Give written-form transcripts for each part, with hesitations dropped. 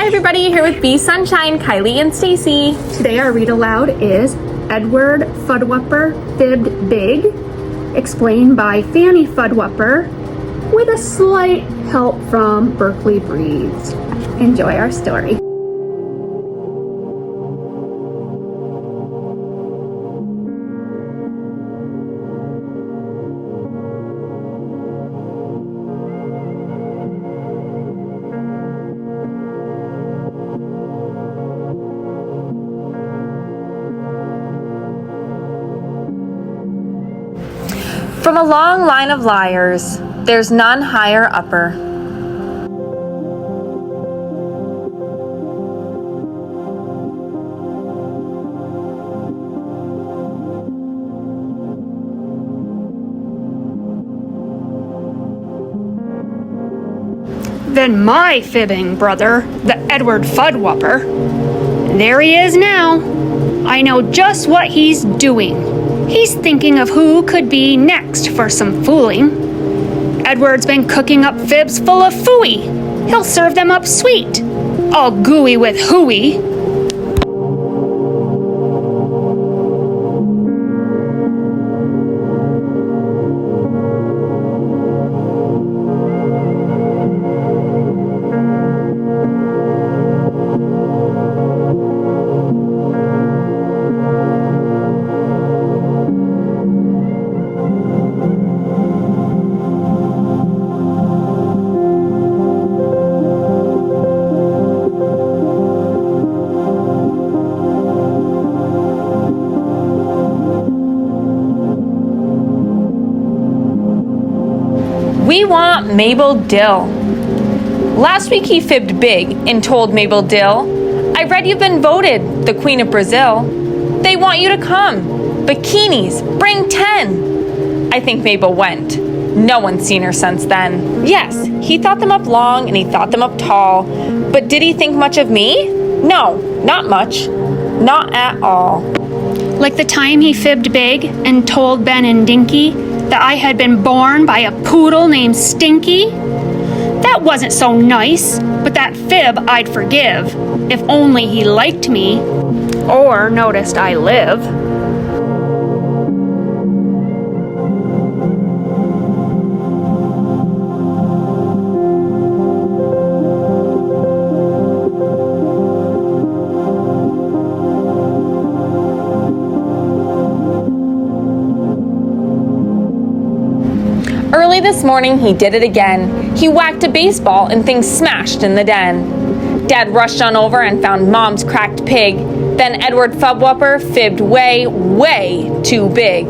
everybody, here with Bee Sunshine, Kylie and Stacy. Today our read aloud is Edward Fudwupper, Fibbed Big, explained by Fanny Fudwupper, with a slight help from Berkeley Breeds. Enjoy our story. From a long line of liars, there's none higher upper. Then my fibbing brother, the Edward Fudwupper. There he is now. I know just what he's doing. He's thinking of who could be next for some fooling. Edward's been cooking up fibs full of phooey. He'll serve them up sweet, all gooey with hooey. We want Mabel Dill. Last week he fibbed big and told Mabel Dill, I read you've been voted the Queen of Brazil. They want you to come. Bikinis, bring 10. I think Mabel went. No one's seen her since then. Yes, he thought them up long and he thought them up tall. But did he think much of me? No, not much. Not at all. Like the time he fibbed big and told Ben and Dinky that I had been born by a poodle named Stinky? That wasn't so nice, but that fib I'd forgive, if only he liked me, or noticed I live. Early this morning, he did it again. He whacked a baseball and things smashed in the den. Dad rushed on over and found Mom's cracked pig. Then Edward Fudwupper fibbed way, way too big.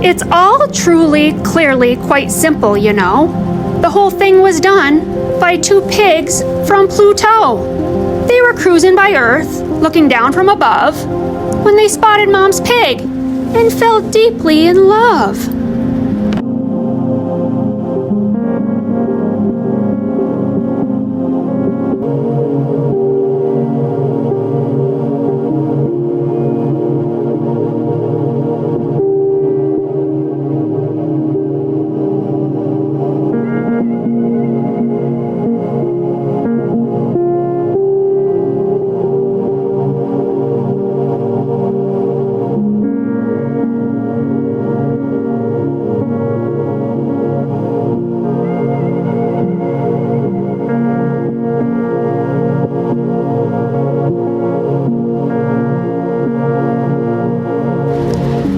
It's all truly, clearly quite simple, you know. The whole thing was done by two pigs from Pluto. They were cruising by Earth, looking down from above, when they spotted Mom's pig and fell deeply in love.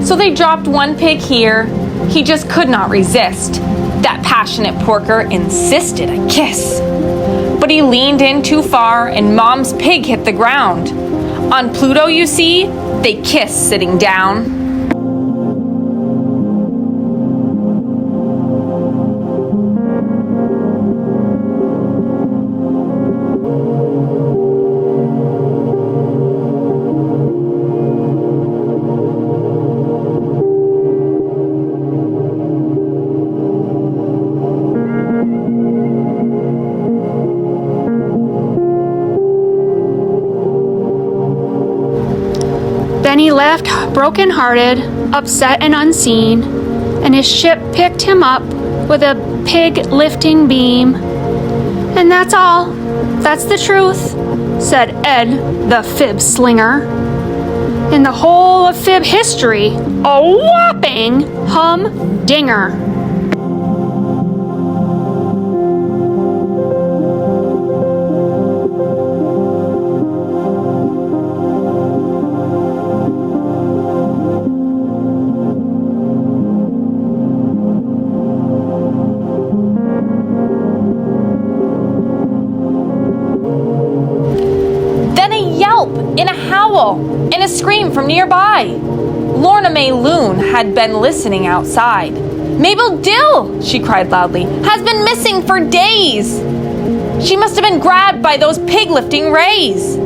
So they dropped one pig here. He just could not resist. That passionate porker insisted a kiss. But he leaned in too far and Mom's pig hit the ground. On Pluto, you see, they kiss sitting down. Then he left broken-hearted, upset and unseen, and his ship picked him up with a pig-lifting beam. And that's all. That's the truth, said Ed, the fib slinger. In the whole of fib history, a whopping humdinger. In a howl, and a scream from nearby. Lorna May Loon had been listening outside. "Mabel Dill," she cried loudly, "has been missing for days. She must have been grabbed by those pig-lifting rays."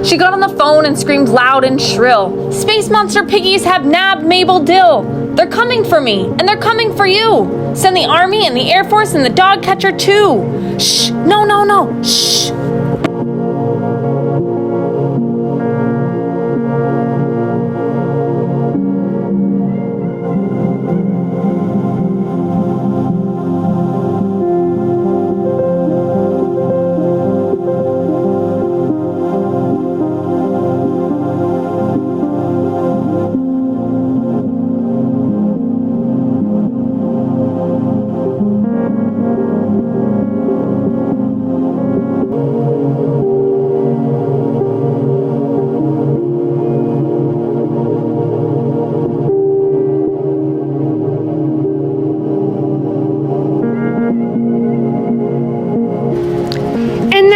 She got on the phone and screamed loud and shrill, "Space monster piggies have nabbed Mabel Dill. They're coming for me, and they're coming for you. Send the army and the Air Force and the dog catcher too. Shh, no, shh."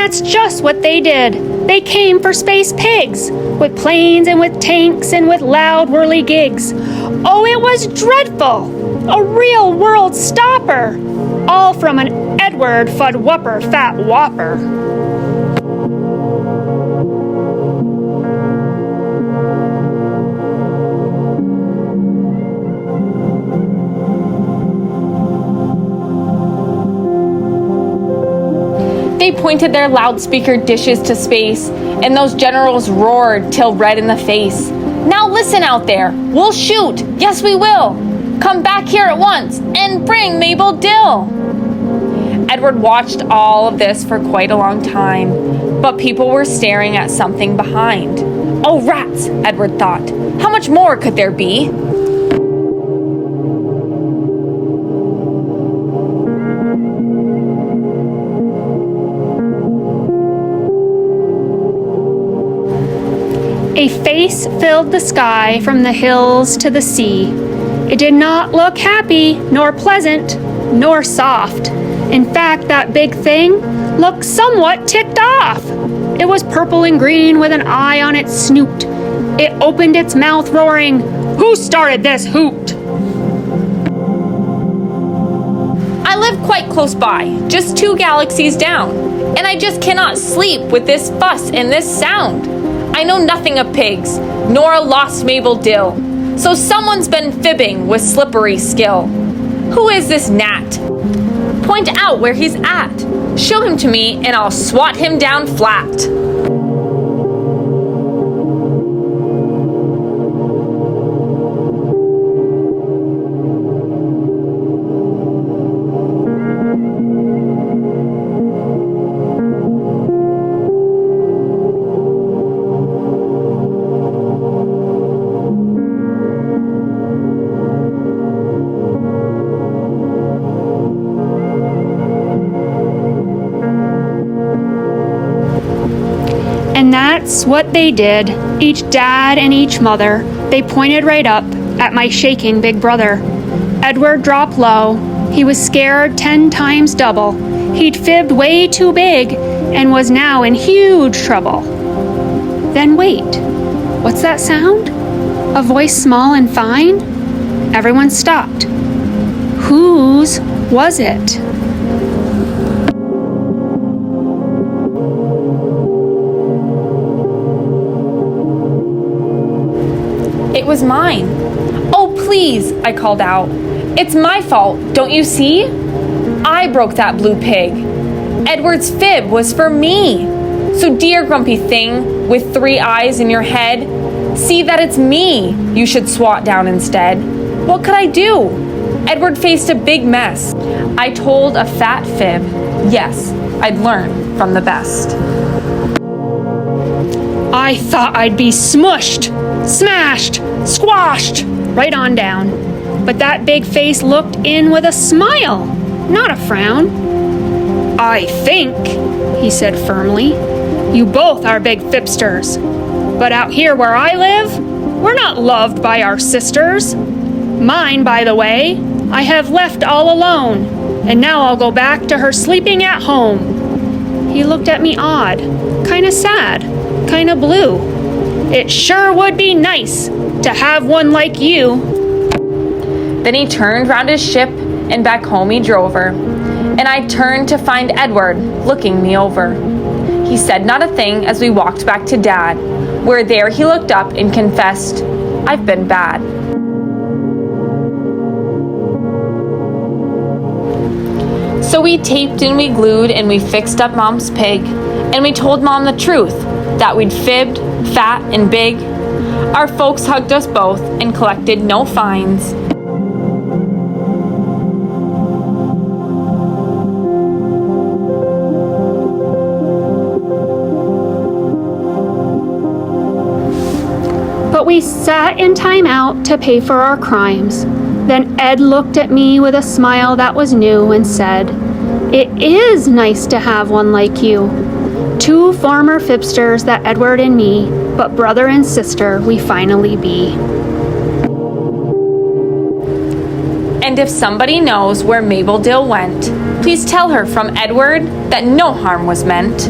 That's just what they did. They came for space pigs, with planes and with tanks and with loud whirly gigs. Oh, it was dreadful! A real world stopper! All from an Edward Fudwupper fat whopper. They pointed their loudspeaker dishes to space, and those generals roared till red in the face. "Now listen out there, we'll shoot, yes we will. Come back here at once, and bring Mabel Dill." Edward watched all of this for quite a long time, but people were staring at something behind. "Oh, rats," Edward thought. "How much more could there be?" A face filled the sky from the hills to the sea. It did not look happy, nor pleasant, nor soft. In fact, that big thing looked somewhat ticked off. It was purple and green with an eye on its snoot. It opened its mouth roaring, "Who started this hoot?" "I live quite close by, just 2 galaxies down, and I just cannot sleep with this fuss and this sound. I know nothing of pigs, nor a lost Mabel Dill, so someone's been fibbing with slippery skill. Who is this gnat? Point out where he's at. Show him to me, and I'll swat him down flat." And that's what they did, each dad and each mother. They pointed right up at my shaking big brother. Edward dropped low. He was scared 10 times double. He'd fibbed way too big and was now in huge trouble. Then wait, what's that sound? A voice small and fine? Everyone stopped. Whose was it? It was mine. "Oh, please," I called out. "It's my fault, don't you see? I broke that blue pig. Edward's fib was for me. So dear grumpy thing with 3 eyes in your head, See that it's me you should swat down instead. What could I do? Edward faced a big mess. I told a fat fib. Yes, I'd learn from the best. I thought I'd be smushed, smashed, squashed, right on down. But that big face looked in with a smile, not a frown. I think, he said firmly, you both are big fibsters. But out here where I live, we're not loved by our sisters. Mine, by the way, I have left all alone, and now I'll go back to her sleeping at home. He looked at me odd, kinda sad, kinda blue. It sure would be nice to have one like you. Then he turned round his ship and back home he drove her. And I turned to find Edward looking me over. He said not a thing as we walked back to Dad, where there he looked up and confessed, I've been bad. So we taped and we glued and we fixed up Mom's pig, and we told Mom the truth, that we'd fibbed, fat and big. Our folks hugged us both and collected no fines. But we sat in time out to pay for our crimes. Then Ed looked at me with a smile that was new and said, It is nice to have one like you. 2 former fibsters, that Edward and me, but brother and sister we finally be. And if somebody knows where Mabel Dill went, please tell her from Edward that no harm was meant.